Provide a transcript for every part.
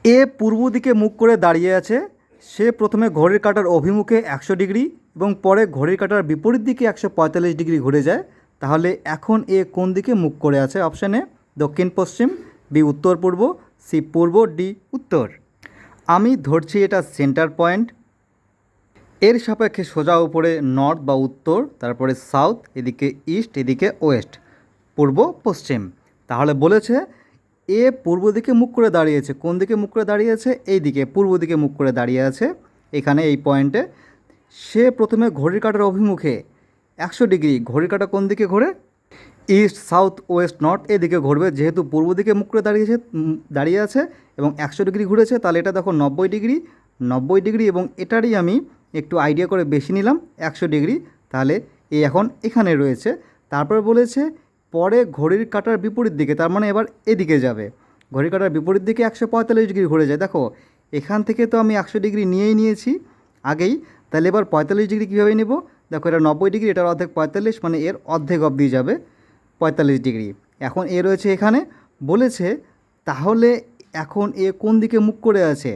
এ পূর্ব দিকে মুখ করে দাঁড়িয়ে আছে। সে প্রথমে ঘড়ির কাঁটার অভিমুখে 100 ডিগ্রি এবং পরে ঘড়ির কাঁটার বিপরীত দিকে 145 ডিগ্রি ঘুরে যায়। তাহলে এখন এ কোন দিকে মুখ করে আছে? অপশান এ দক্ষিণ পশ্চিম, বি উত্তর পূর্ব, সি পূর্ব, ডি উত্তর। আমি ধরছি এটা সেন্টার পয়েন্ট। এর সাপেক্ষে সোজা উপরে নর্থ বা উত্তর, তারপরে সাউথ, এদিকে ইস্ট, এদিকে ওয়েস্ট, পূর্ব পশ্চিম। তাহলে বলেছে এ পূর্ব দিকে মুখ করে দাঁড়িয়েছে। কোন দিকে মুখ করে দাঁড়িয়েছে? এই দিকে, পূর্ব দিকে মুখ করে দাঁড়িয়ে আছে এখানে এই পয়েন্টে। সে প্রথমে ঘড়ির কাঁটার অভিমুখে 100 ডিগ্রি, ঘড়ির কাঁটা কোন দিকে ঘোরে? ইস্ট, সাউথ, ওয়েস্ট, নর্থ এদিকে ঘুরবে। যেহেতু পূর্ব দিকে মুখ করে দাঁড়িয়ে আছে এবং 100 ডিগ্রি ঘুরেছে, তাহলে এটা দেখো 90 ডিগ্রি, 90 ডিগ্রি, এবং এটারই আমি একটু আইডিয়া করে বেশি নিলাম 100 ডিগ্রি। তাহলে এই এখন এখানে রয়েছে। তারপরে বলেছে পরে ঘড়ির কাঁটার বিপরীত দিকে, তার মানে এবার এদিকে যাবে। ঘড়ির কাঁটার বিপরীত দিকে 145 ডিগ্রি ঘুরে যায়। দেখো এখান থেকে তো আমি 100 ডিগ্রি নিয়েই নিয়েছি আগেই, তাহলে এবার 45 ডিগ্রি কীভাবে নেব? দেখো এটা 90 ডিগ্রি, এটার অর্ধেক 45, মানে এর অর্ধেক অবধি যাবে 45 ডিগ্রি। এখন এ রয়েছে এখানে। বলেছে তাহলে এখন এ কোন দিকে মুখ করে আছে?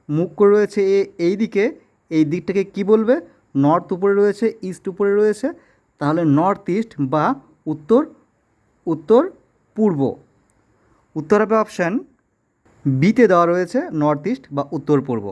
মুখ করে রয়েছে এ এই দিকে। এই দিকটাকে কি বলবে? নর্থ উপরে রয়েছে, ইস্ট উপরে রয়েছে, তাহলে নর্থ ইস্ট বা উত্তর, উত্তর পূর্ব। উত্তর হবে অপশান বিতে দেওয়া রয়েছে নর্থ ইস্ট বা উত্তর পূর্ব।